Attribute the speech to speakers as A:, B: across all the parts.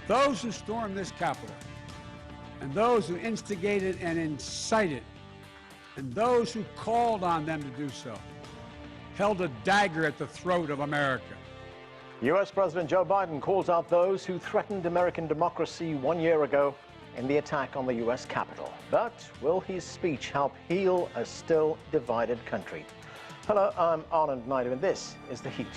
A: Those who stormed this Capitol, and those who instigated and incited, and those who called on them to do so, held a dagger at the throat of America.
B: U.S. President Joe Biden calls out those who threatened American democracy 1 year ago in the attack on the U.S. Capitol. But will his speech help heal a still divided country? Hello, I'm Anand Naidu, and this is The Heat.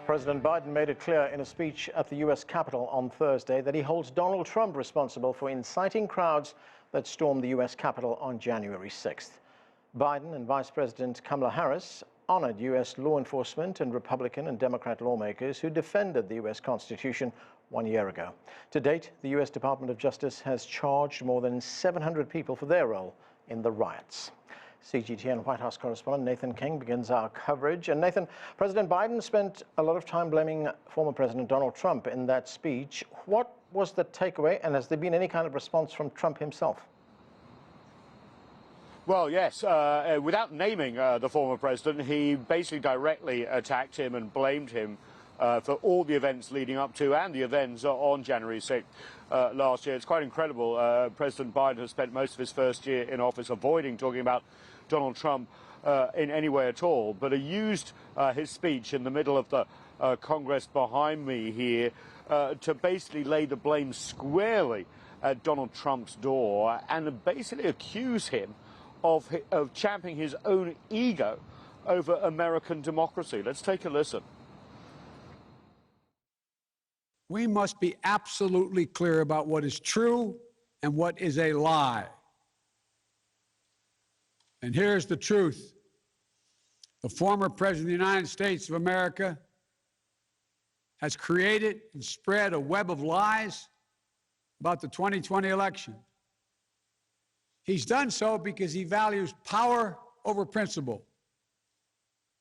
B: President Biden made it clear in a speech at the U.S. Capitol on Thursday that he holds Donald Trump responsible for inciting crowds that stormed the U.S. Capitol on January 6th. Biden and Vice President Kamala Harris honored U.S. law enforcement and Republican and Democrat lawmakers who defended the U.S. Constitution 1 year ago. To date, the U.S. Department of Justice has charged more than 700 people for their role in the riots. CGTN White House correspondent Nathan King begins our coverage. And Nathan, President Biden spent a lot of time blaming former President Donald Trump in that speech. What was the takeaway, and has there been any kind of response from Trump himself?
C: Well, yes. Without naming the former president, he basically directly attacked him and blamed him for all the events leading up to and the events on January 6th last year. It's quite incredible. President Biden has spent most of his first year in office avoiding talking about Donald Trump in any way at all, but he used his speech in the middle of the Congress behind me here to basically lay the blame squarely at Donald Trump's door and basically accuse him of championing his own ego over American democracy. Let's take a listen.
A: We must be absolutely clear about what is true and what is a lie. And here's the truth. The former President of the United States of America has created and spread a web of lies about the 2020 election. He's done so because he values power over principle,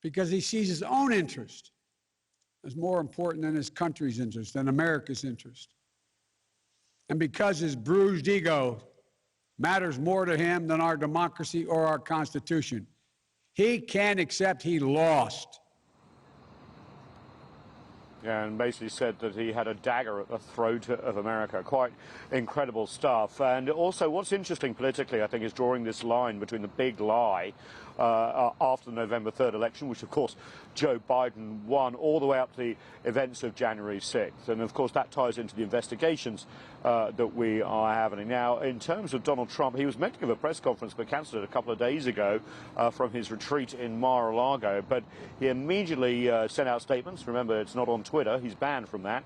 A: because he sees his own interest as more important than his country's interest, than America's interest, and because his bruised ego matters more to him than our democracy or our Constitution. He can't accept he lost.
C: And basically said that he had a dagger at the throat of America. Quite incredible stuff. And also what's interesting politically, I think, is drawing this line between the big lie after the November 3rd election, which, of course, Joe Biden won, all the way up to the events of January 6th. And, of course, that ties into the investigations that we are having. Now, in terms of Donald Trump, he was meant to give a press conference but cancelled it a couple of days ago from his retreat in Mar-a-Lago. But he immediately sent out statements. Remember, it's not on Twitter. He's banned from that.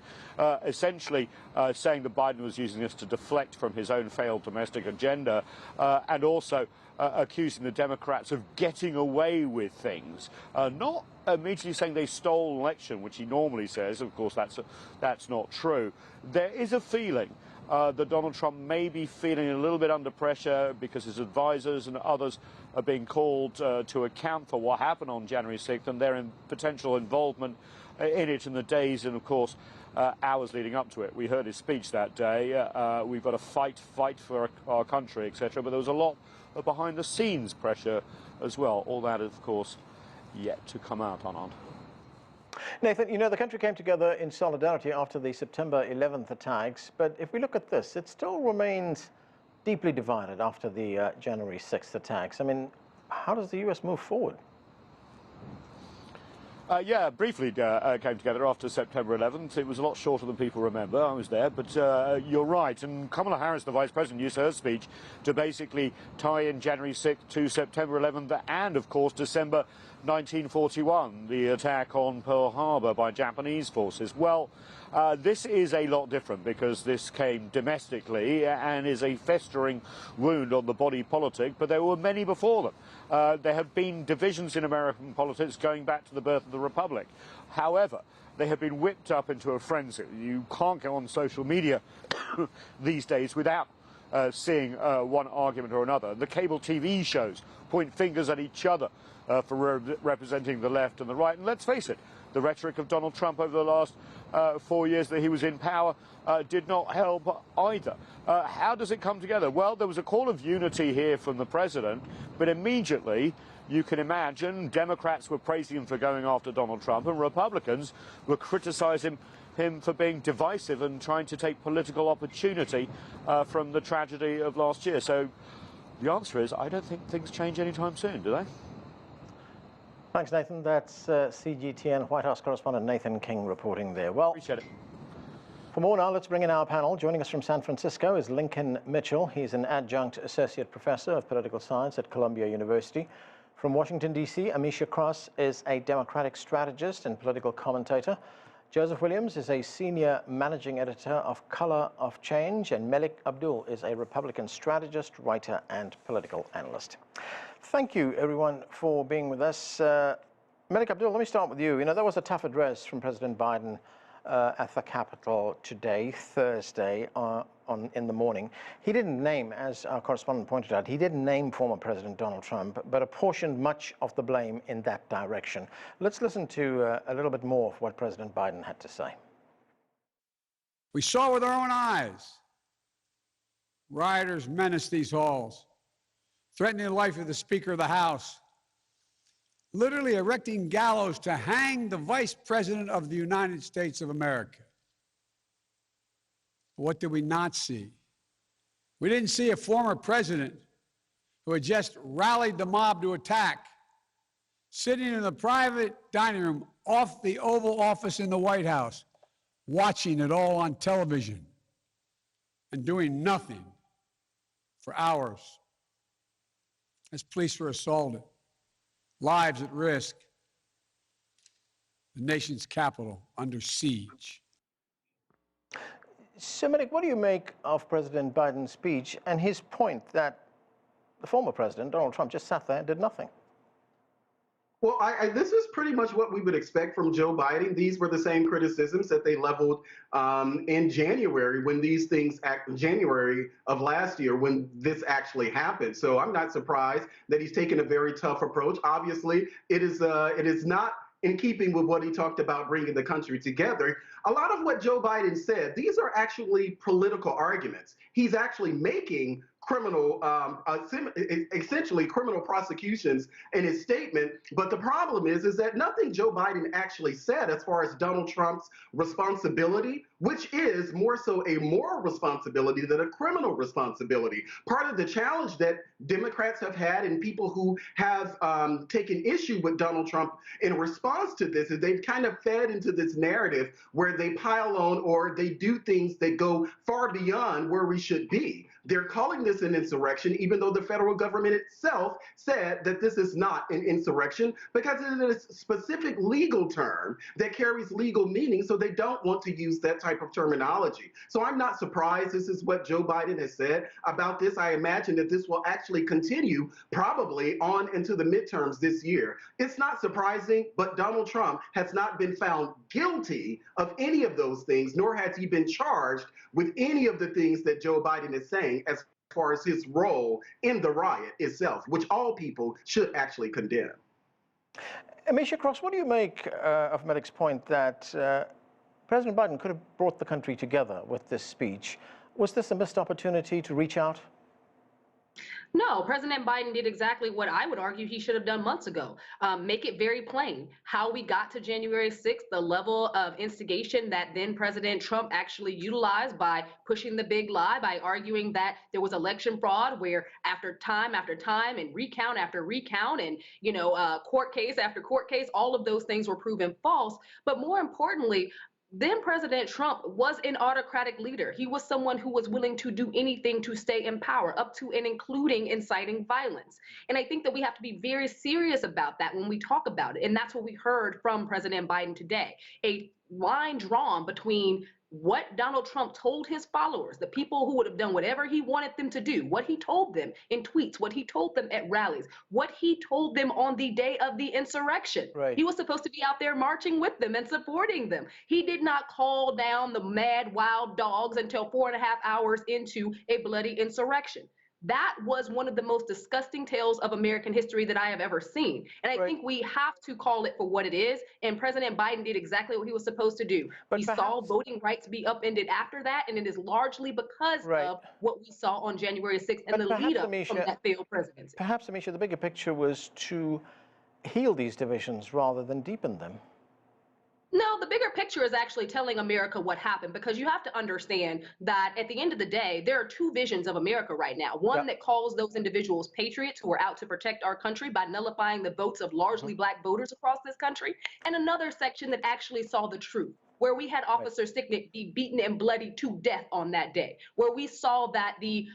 C: Essentially saying that Biden was using this to deflect from his own failed domestic agenda and also accusing the Democrats of getting away with things. Not immediately saying they stole an election, which he normally says. Of course, that's not true. There is a feeling that Donald Trump may be feeling a little bit under pressure because his advisors and others are being called to account for what happened on January 6th and their potential involvement in it in the days and, of course, hours leading up to it. We heard his speech that day. We've got to fight for our country, etc. But there was a lot of behind-the-scenes pressure as well. All that, of course, yet to come out, Anand.
B: Nathan, you know, the country came together in solidarity after the September 11th attacks. But if we look at this, it still remains deeply divided after the January 6th attacks. I mean, how does the U.S. move forward?
C: Yeah, briefly came together after September 11th. It was a lot shorter than people remember. I was there, but you're right. And Kamala Harris, the Vice President, used her speech to basically tie in January 6th to September 11th and, of course, December 1941, the attack on Pearl Harbor by Japanese forces. Well, this is a lot different because this came domestically and is a festering wound on the body politic, but there were many before them. There have been divisions in American politics going back to the birth of the Republic. However, they have been whipped up into a frenzy. You can't go on social media these days without seeing one argument or another. The cable TV shows point fingers at each other for representing the left and the right. And let's face it, The rhetoric of Donald Trump over the last 4 years that he was in power did not help either. How does it come together? Well, there was a call of unity here from the president, but immediately you can imagine Democrats were praising him for going after Donald Trump, and Republicans were criticizing him for being divisive and trying to take political opportunity from the tragedy of last year. So the answer is, I don't think things change anytime soon, do they?
B: Thanks, Nathan. That's CGTN White House correspondent Nathan King reporting there. Well,
C: Appreciate it.
B: For more now, let's bring in our panel. Joining us from San Francisco is Lincoln Mitchell. He's an adjunct associate professor of political science at Columbia University. From Washington, D.C., Ameshia Cross is a Democratic strategist and political commentator. Joseph Williams is a senior managing editor of Color of Change, and Melik Abdul is a Republican strategist, writer, and political analyst. Thank you, everyone, for being with us. Melik Abdul, let me start with you. You know, there was a tough address from President Biden at the Capitol today, Thursday, in the morning. He didn't name, as our correspondent pointed out, he didn't name former President Donald Trump, but apportioned much of the blame in that direction. Let's listen to a little bit more of what President Biden had to say.
A: We saw with our own eyes rioters menace these halls, threatening the life of the Speaker of the House, literally erecting gallows to hang the Vice President of the United States of America. What did we not see? We didn't see a former president who had just rallied the mob to attack, sitting in the private dining room off the Oval Office in the White House, watching it all on television and doing nothing for hours as police were assaulted, lives at risk, the nation's capital under siege.
B: So, Melik, what do you make of President Biden's speech and his point that the former president, Donald Trump, just sat there and did nothing?
D: Well, this is pretty much what we would expect from Joe Biden. These were the same criticisms that they leveled in January when these things, January of last year, when this actually happened. So I'm not surprised that he's taken a very tough approach. Obviously, it is not in keeping with what he talked about bringing the country together. A lot of what Joe Biden said, these are actually political arguments. He's actually making criminal, essentially criminal prosecutions in his statement. But the problem is that nothing Joe Biden actually said as far as Donald Trump's responsibility, which is more so a moral responsibility than a criminal responsibility. Part of the challenge that Democrats have had and people who have taken issue with Donald Trump in response to this is they've kind of fed into this narrative where they pile on or they do things that go far beyond where we should be. They're calling this an insurrection, even though the federal government itself said that this is not an insurrection because it is a specific legal term that carries legal meaning, so they don't want to use that type of terminology. So I'm not surprised this is what Joe Biden has said about this. I imagine that this will actually continue probably on into the midterms this year. It's not surprising, but Donald Trump has not been found guilty of any of those things, nor has he been charged with any of the things that Joe Biden is saying as far as his role in the riot itself, which all people should actually condemn.
B: Ameshia Cross, what do you make of Melik's point that President Biden could have brought the country together with this speech? Was this a missed opportunity to reach out?
E: No, President Biden did exactly what I would argue he should have done months ago. Make it very plain how we got to January 6th, the level of instigation that then President Trump actually utilized by pushing the big lie, by arguing that there was election fraud, where after time and recount after recount and, court case after court case, all of those things were proven false. But more importantly, then President Trump was an autocratic leader. He was someone who was willing to do anything to stay in power, up to and including inciting violence. And I think that we have to be very serious about that when we talk about it. And that's what we heard from President Biden today. A line drawn between what Donald Trump told his followers, the people who would have done whatever he wanted them to do, what he told them in tweets, what he told them at rallies, what he told them on the day of the insurrection.
B: Right.
E: He was supposed to be out there marching with them and supporting them. He did not call down the mad, wild dogs until 4.5 hours into a bloody insurrection. That was one of the most disgusting tales of American history that I have ever seen. And I
B: Right.
E: think we have to call it for what it is. And President Biden did exactly what he was supposed to do.
B: But
E: We saw voting rights be upended after that, and it is largely because
B: Right.
E: of what we saw on January 6th and
B: But
E: the lead up
B: perhaps,
E: from
B: Ameshia,
E: that failed presidency.
B: perhaps, Ameshia, the bigger picture was to heal these divisions rather than deepen them.
E: No, the bigger picture is actually telling America what happened, because you have to understand that at the end of the day, there are two visions of America right now. One that calls those individuals patriots who are out to protect our country by nullifying the votes of largely black voters across this country, and another section that actually saw the truth, where we had Officer Sicknick be beaten and bloodied to death on that day, where we saw that the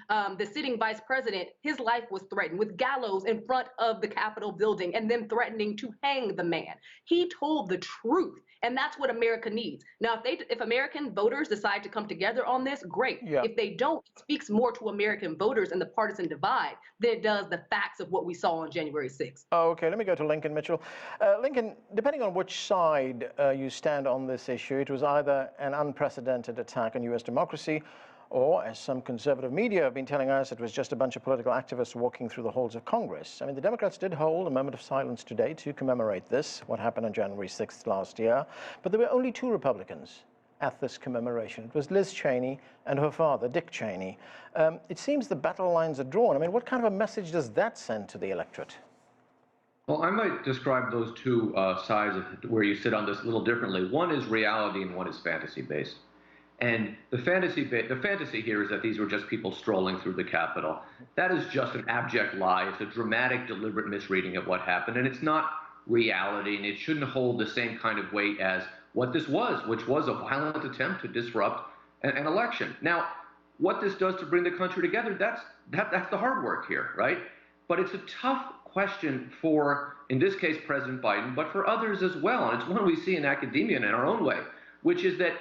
E: sitting vice president, his life was threatened with gallows in front of the Capitol building and them threatening to hang the man. He told the truth, and that's what America needs. Now, if American voters decide to come together on this, great.
B: Yeah.
E: If they don't, it speaks more to American voters and the partisan divide than it does the facts of what we saw on January 6th.
B: Okay, let me go to Lincoln Mitchell. Lincoln, depending on which side you stand on this issue, it was either an unprecedented attack on U.S. democracy, or, as some conservative media have been telling us, it was just a bunch of political activists walking through the halls of Congress. I mean, the Democrats did hold a moment of silence today to commemorate this, what happened on January 6th last year. But there were only two Republicans at this commemoration. It was Liz Cheney and her father, Dick Cheney. It seems the battle lines are drawn. I mean, what kind of a message does that send to the electorate?
F: Well, I might describe those two sides of where you sit on this a little differently. One is reality and one is fantasy-based. And the fantasy here is that these were just people strolling through the Capitol. That is just an abject lie. It's a dramatic, deliberate misreading of what happened, and it's not reality, and it shouldn't hold the same kind of weight as what this was, which was a violent attempt to disrupt an election. Now, what this does to bring the country together, that's the hard work here, right? But it's a tough question for, in this case, President Biden, but for others as well. And it's one we see in academia and in our own way, which is that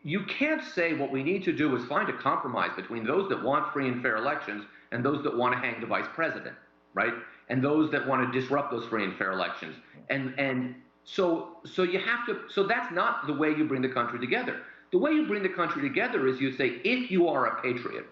F: you can't say what we need to do is find a compromise between those that want free and fair elections and those that want to hang the vice president, right? And those that want to disrupt those free and fair elections. And so you have to, so that's not the way you bring the country together. The way you bring the country together is you say, if you are a patriot,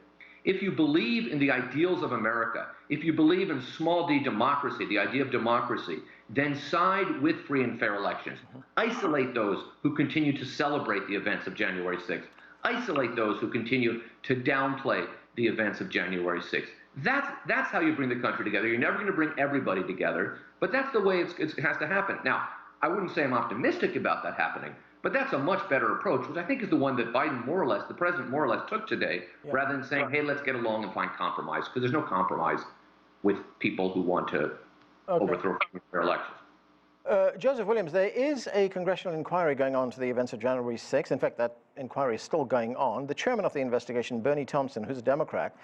F: if you believe in the ideals of America, if you believe in small d democracy, the idea of democracy, then side with free and fair elections. Isolate those who continue to celebrate the events of January 6th. Isolate those who continue to downplay the events of January 6th. That's how you bring the country together. You're never going to bring everybody together, but that's the way it has to happen. Now, I wouldn't say I'm optimistic about that happening, but that's a much better approach, which I think is the one that Biden more or less, the president more or less took today, rather than saying, hey, let's get along and find compromise, because there's no compromise with people who want to overthrow fair elections.
B: Joseph Williams, there is a congressional inquiry going on to the events of January 6th. In fact, that inquiry is still going on. The chairman of the investigation, Bernie Thompson, who's a Democrat,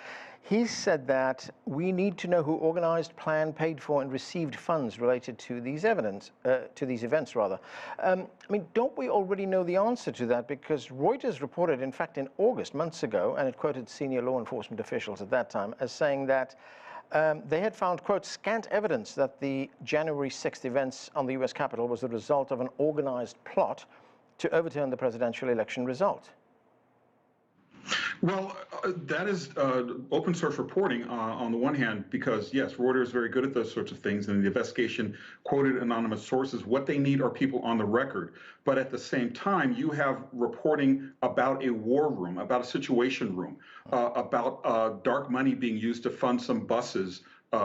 B: he said that we need to know who organized, planned, paid for, and received funds related to these events. I mean, don't we already know the answer to that? Because Reuters reported, in fact, in August, months ago, and it quoted senior law enforcement officials at that time as saying that they had found, quote, scant evidence that the January 6th events on the U.S. Capitol was the result of an organized plot to overturn the presidential election result.
G: Well, that is open source reporting on the one hand, because yes, Reuters is very good at those sorts of things, and the investigation quoted anonymous sources. What they need are people on the record. But at the same time, you have reporting about a war room, about a situation room, about dark money being used to fund some buses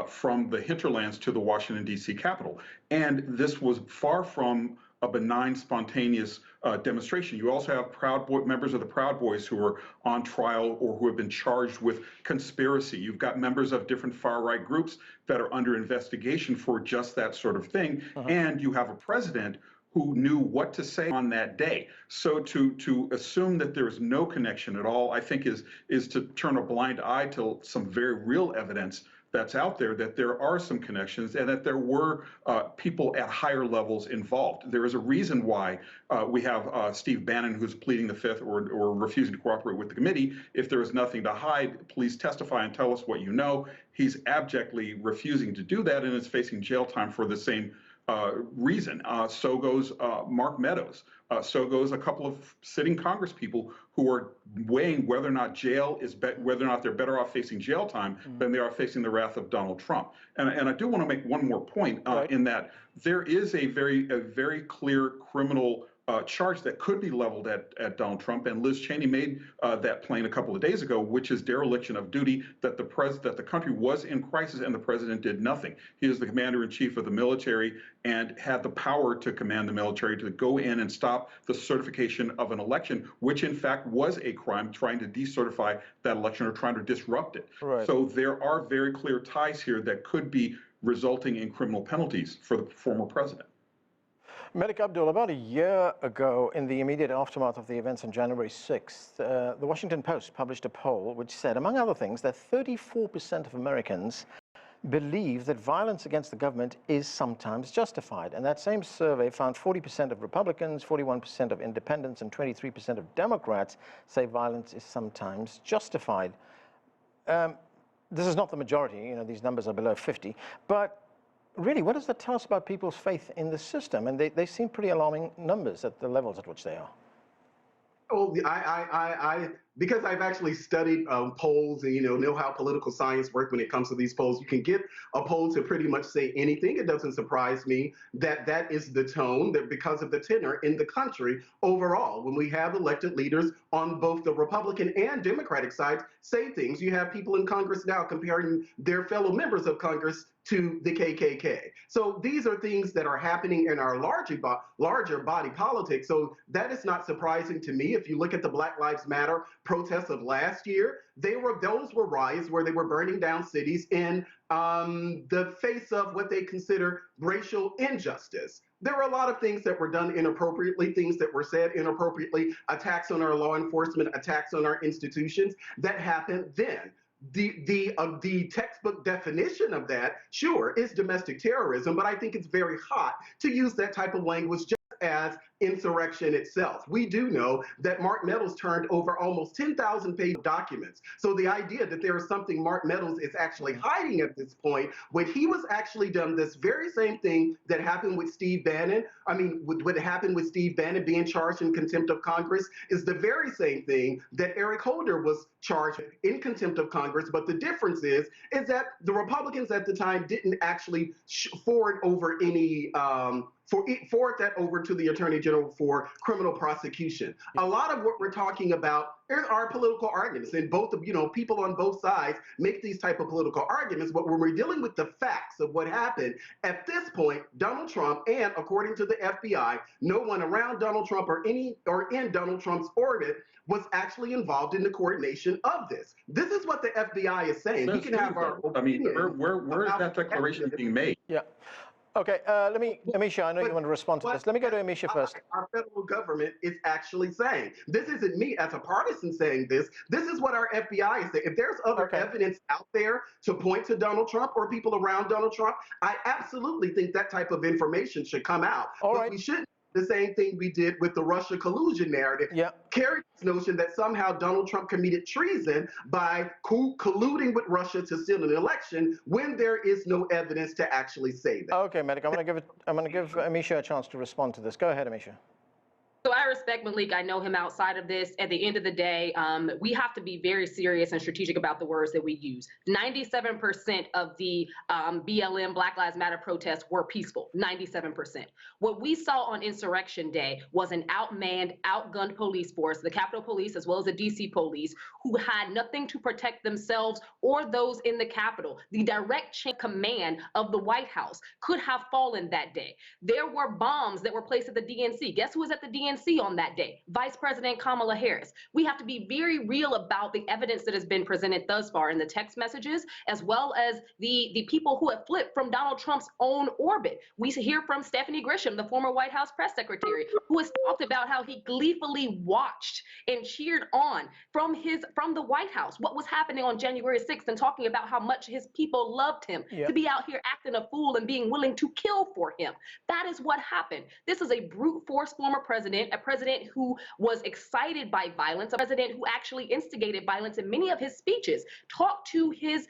G: from the hinterlands to the Washington, D.C. Capitol. And this was far from a benign, spontaneous demonstration. You also have members of the Proud Boys who are on trial or who have been charged with conspiracy. You've got members of different far-right groups that are under investigation for just that sort of thing. And you have a president who knew what to say on that day. So to assume that there is no connection at all, I think is to turn a blind eye to some very real evidence that's out there, that there are some connections and that there were people at higher levels involved. There is a reason why we have Steve Bannon, who's pleading the fifth or refusing to cooperate with the committee. If there is nothing to hide, please testify and tell us what you know. He's abjectly refusing to do that and is facing jail time for the same reason. So goes Mark Meadows. So goes a couple of sitting Congress people who are weighing whether or not whether or not they're better off facing jail time than they are facing the wrath of Donald Trump. And I do want to make one more point in that there is a very clear criminal charge that could be leveled at Donald Trump, and Liz Cheney made that plain a couple of days ago, which is dereliction of duty, that the country was in crisis and the president did nothing. He is the commander-in-chief of the military and had the power to command the military to go in and stop the certification of an election, which in fact was a crime, trying to decertify that election or trying to disrupt it. Right. So there are very clear ties here that could be resulting in criminal penalties for the former president.
B: Melik Abdul, about a year ago, in the immediate aftermath of the events on January 6th, the Washington Post published a poll which said, among other things, that 34% of Americans believe that violence against the government is sometimes justified. And that same survey found 40% of Republicans, 41% of independents, and 23% of Democrats say violence is sometimes justified. This is not the majority, you know, these numbers are below 50, but really, what does that tell us about people's faith in the system? And they seem pretty alarming numbers at the levels at which they are.
D: Oh, because I've actually studied polls and, know how political science works when it comes to these polls. You can get a poll to pretty much say anything. It doesn't surprise me that that is the tone, that because of the tenor in the country overall. When we have elected leaders on both the Republican and Democratic sides say things, you have people in Congress now comparing their fellow members of Congress to the KKK. So these are things that are happening in our larger body politic. So that is not surprising to me. If you look at the Black Lives Matter protests of last year, those were riots where they were burning down cities in the face of what they consider racial injustice. There were a lot of things that were done inappropriately, things that were said inappropriately, attacks on our law enforcement, attacks on our institutions that happened then. The textbook definition of that, sure, is domestic terrorism, but I think it's very hot to use that type of language just as insurrection itself. We do know that Mark Meadows turned over almost 10,000 page documents. So the idea that there is something Mark Meadows is actually hiding at this point, when he was actually done this very same thing that happened with Steve Bannon, what happened with Steve Bannon being charged in contempt of Congress is the very same thing that Eric Holder was charged in contempt of Congress. But the difference is that the Republicans at the time didn't actually forward that over to the Attorney General for criminal prosecution. A lot of what we're talking about are political arguments, and people on both sides make these type of political arguments. But when we're dealing with the facts of what happened at this point, Donald Trump, and according to the FBI, no one around Donald Trump or in Donald Trump's orbit was actually involved in the coordination of this. This is what the FBI is saying. We can have our opinion.
G: Where is that declaration being made?
B: Yeah. Okay, Ameshia, I know you want to respond to this. Let me go to Ameshia first.
D: Our federal government is actually saying. This isn't me as a partisan saying this. This is what our FBI is saying. If there's other evidence out there to point to Donald Trump or people around Donald Trump, I absolutely think that type of information should come out. But we shouldn't the same thing we did with the Russia collusion narrative. Carry this notion that somehow Donald Trump committed treason by colluding with Russia to steal an election when there is no evidence to actually say that.
B: Okay, Melik, I'm going to give Ameshia a chance to respond to this. Go ahead, Ameshia.
E: So I respect Melik. I know him outside of this. At the end of the day, we have to be very serious and strategic about the words that we use. 97% of the BLM Black Lives Matter protests were peaceful, 97%. What we saw on Insurrection Day was an outmanned, outgunned police force, the Capitol Police as well as the DC Police, who had nothing to protect themselves or those in the Capitol. The direct chain command of the White House could have fallen that day. There were bombs that were placed at the DNC. Guess who was at the DNC on that day? Vice President Kamala Harris. We have to be very real about the evidence that has been presented thus far in the text messages, as well as the people who have flipped from Donald Trump's own orbit. We hear from Stephanie Grisham, the former White House press secretary, who has talked about how he gleefully watched and cheered on from the White House what was happening on January 6th, and talking about how much his people loved him to be out here acting a fool and being willing to kill for him. That is what happened. This is a brute force former president a president who was excited by violence, a president who actually instigated violence in many of his speeches, talked to his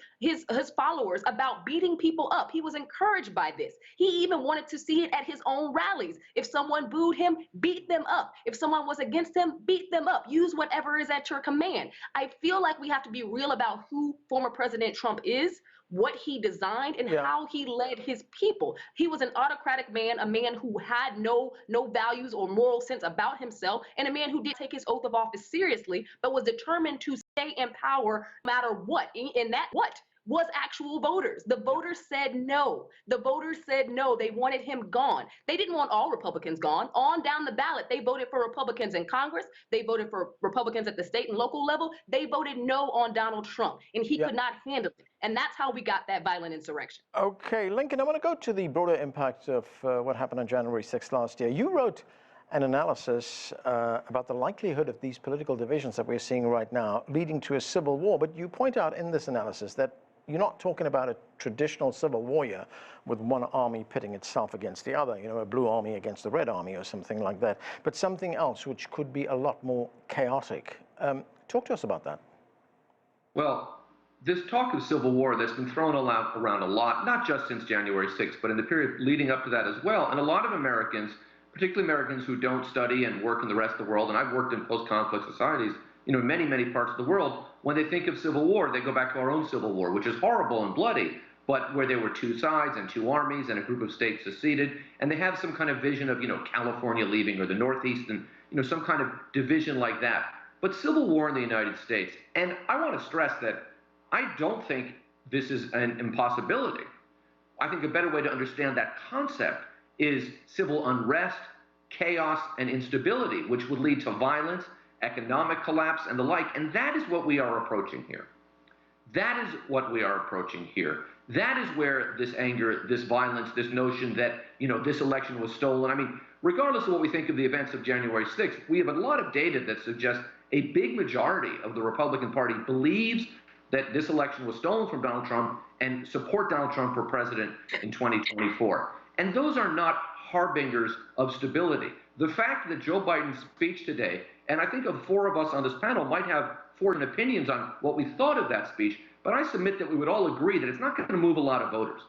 E: followers about beating people up. He was encouraged by this. He even wanted to see it at his own rallies. If someone booed him, beat them up. If someone was against him, beat them up. Use whatever is at your command. I feel like we have to be real about who former President Trump is, what he designed, and how he led his people. He was an autocratic man, a man who had no values or moral sense about himself, and a man who did take his oath of office seriously, but was determined to stay in power no matter what. And that what was actual voters. The voters said no. The voters said no. They wanted him gone. They didn't want all Republicans gone. On down the ballot, they voted for Republicans in Congress. They voted for Republicans at the state and local level. They voted no on Donald Trump, and he could not handle it. And that's how we got that violent insurrection.
B: Okay, Lincoln, I want to go to the broader impact of what happened on January 6th last year. You wrote an analysis about the likelihood of these political divisions that we're seeing right now leading to a civil war. But you point out in this analysis that you're not talking about a traditional civil war here with one army pitting itself against the other, you know, a blue army against the red army or something like that, but something else which could be a lot more chaotic. Talk to us about that.
F: Well, this talk of civil war that's been thrown around a lot, not just since January 6th, but in the period leading up to that as well. And a lot of Americans, particularly Americans who don't study and work in the rest of the world, and I've worked in post-conflict societies, you know, in many, many parts of the world, when they think of civil war, they go back to our own civil war, which is horrible and bloody, but where there were two sides and two armies and a group of states seceded, and they have some kind of vision of, you know, California leaving or the Northeast and, you know, some kind of division like that. But civil war in the United States, and I want to stress that I don't think this is an impossibility. I think a better way to understand that concept is civil unrest, chaos, and instability, which would lead to violence, economic collapse, and the like. And that is what we are approaching here. That is what we are approaching here. That is where this anger, this violence, this notion that, you know, this election was stolen. I mean, regardless of what we think of the events of January 6th, we have a lot of data that suggests a big majority of the Republican Party believes that this election was stolen from Donald Trump and support Donald Trump for president in 2024. And those are not harbingers of stability. The fact that Joe Biden's speech today, and I think of four of us on this panel might have four different opinions on what we thought of that speech, but I submit that we would all agree that it's not going to move a lot of voters,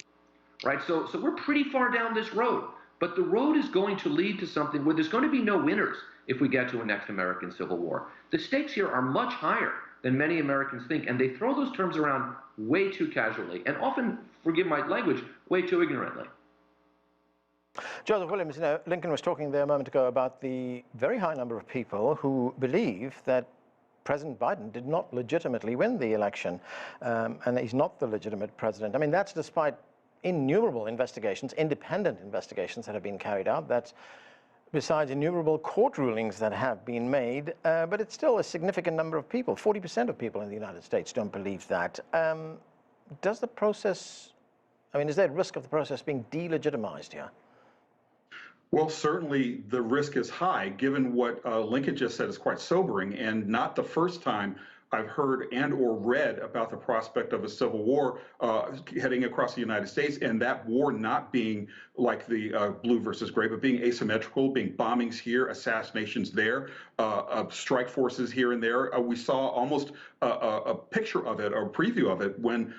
F: right? So we're pretty far down this road, but the road is going to lead to something where there's going to be no winners if we get to a next American Civil War. The stakes here are much higher than many Americans think, and they throw those terms around way too casually, and often, forgive my language, way too ignorantly.
B: Joseph Williams, you know, Lincoln was talking there a moment ago about the very high number of people who believe that President Biden did not legitimately win the election, and he's not the legitimate president. I mean, that's despite innumerable investigations, independent investigations that have been carried out. That's besides innumerable court rulings that have been made, but it's still a significant number of people. 40% of people in the United States don't believe that. Does the process, I mean, is there a risk of the process being delegitimized here?
G: Well, certainly the risk is high, given what Lincoln just said is quite sobering, and not the first time I've heard and or read about the prospect of a civil war heading across the United States, and that war not being like the blue versus gray, but being asymmetrical, being bombings here, assassinations there, strike forces here and there. We saw almost a picture of it, or a preview of it, when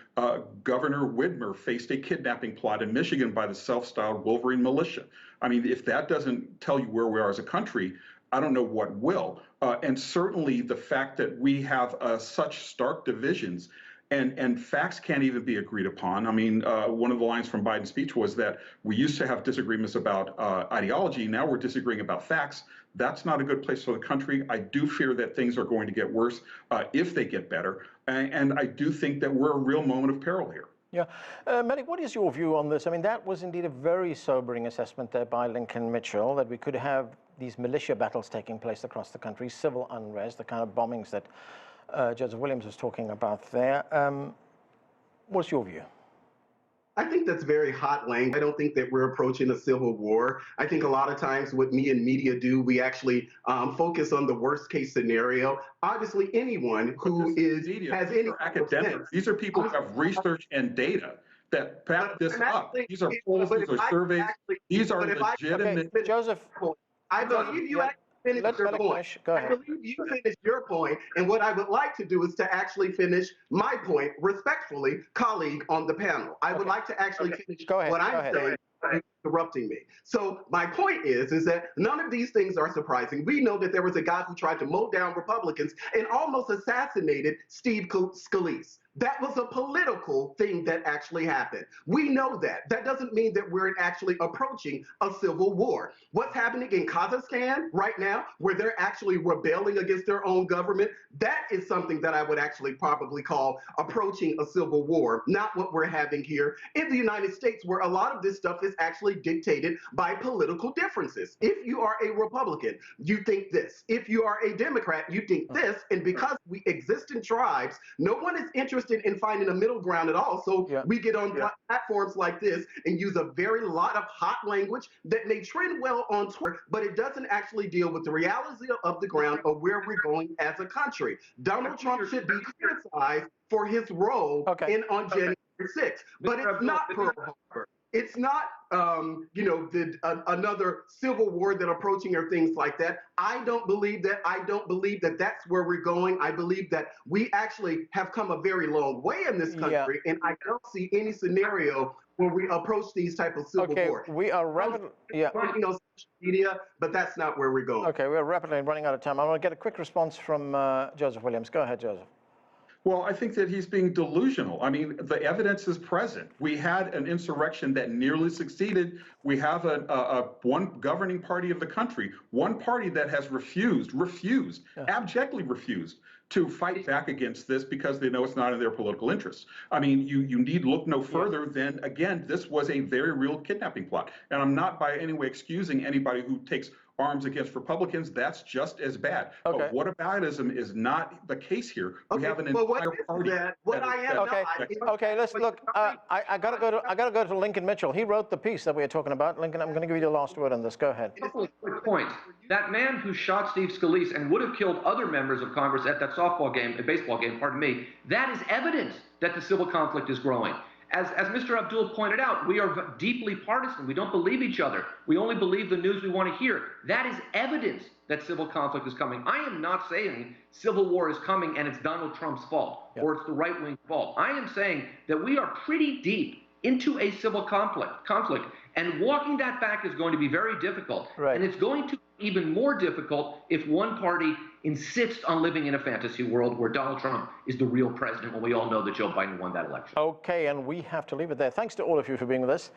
G: Governor Whitmer faced a kidnapping plot in Michigan by the self-styled Wolverine militia. I mean, if that doesn't tell you where we are as a country, I don't know what will. And certainly the fact that we have such stark divisions and facts can't even be agreed upon. I mean, one of the lines from Biden's speech was that we used to have disagreements about ideology. Now we're disagreeing about facts. That's not a good place for the country. I do fear that things are going to get worse if they get better. And I do think that we're a real moment of peril here.
B: Yeah. Melik, what is your view on this? I mean, that was indeed a very sobering assessment there by Lincoln Mitchell, that we could have these militia battles taking place across the country, civil unrest, the kind of bombings that Joseph Williams was talking about there. What's your view?
D: I think that's very hot language. I don't think that we're approaching a civil war. I think a lot of times what me and media do, we actually focus on the worst case scenario. Obviously, anyone who has any
G: academics, these are people who have research and data that back this up. These are polls, these are surveys. These are legitimate.
B: Okay, Joseph,
D: I believe you. finish
B: Let
D: your
B: Melik
D: point.
B: finish. Go
D: I
B: ahead.
D: believe you finished your point, and what I would like to do is to actually finish my point respectfully, colleague on the panel. I would like to actually finish
B: Go ahead.
D: what
B: Go
D: I'm
B: ahead.
D: saying. Interrupting me. So my point is that none of these things are surprising. We know that there was a guy who tried to mow down Republicans and almost assassinated Steve Scalise. That was a political thing that actually happened. We know that. That doesn't mean that we're actually approaching a civil war. What's happening in Kazakhstan right now, where they're actually rebelling against their own government, that is something that I would actually probably call approaching a civil war, not what we're having here in the United States, where a lot of this stuff is actually dictated by political differences. If you are a Republican, you think this. If you are a Democrat, you think this. And because we exist in tribes, no one is interested in finding a middle ground at all. So we get on platforms like this and use a very lot of hot language that may trend well on Twitter, but it doesn't actually deal with the reality of the ground of where we're going as a country. Donald Trump should be criticized for his role on January 6th, but it's not Pearl Harbor. It's not, another civil war that approaching or things like that. I don't believe that. I don't believe that that's where we're going. I believe that we actually have come a very long way in this country, and I don't see any scenario where we approach these type of civil war.
B: We are rapidly,
D: on social media, but that's not where we're going.
B: Okay, we're rapidly running out of time. I want to get a quick response from Joseph Williams. Go ahead, Joseph.
G: Well, I think that he's being delusional. I mean, the evidence is present. We had an insurrection that nearly succeeded. We have one governing party of the country, one party that has abjectly refused to fight back against this because they know it's not in their political interests. I mean, you need look no further than, again, this was a very real kidnapping plot. And I'm not by any way excusing anybody who takes arms against Republicans. That's just as bad. But whataboutism is not the case here. We have an entire party.
B: Let's look. I gotta go to Lincoln Mitchell. He wrote the piece that we are talking about. Lincoln, I'm going to give you the last word on this. Go ahead.
F: A couple of quick points. That man who shot Steve Scalise and would have killed other members of Congress at that baseball game, pardon me, that is evidence that the civil conflict is growing. As Mr. Abdul pointed out, we are deeply partisan. We don't believe each other. We only believe the news we want to hear. That is evidence that civil conflict is coming. I am not saying civil war is coming and it's Donald Trump's fault or it's the right-wing fault. I am saying that we are pretty deep into a civil conflict, and walking that back is going to be very difficult. And it's going to be even more difficult if one party insists on living in a fantasy world where Donald Trump is the real president when we all know that Joe Biden won that election.
B: Okay, and we have to leave it there. Thanks to all of you for being with us.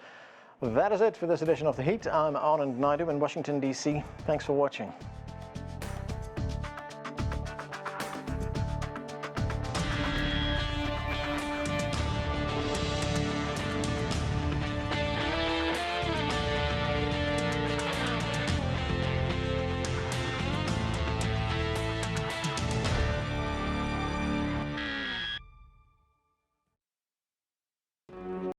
B: That is it for this edition of The Heat. I'm Anand Naidu in Washington, D.C. Thanks for watching.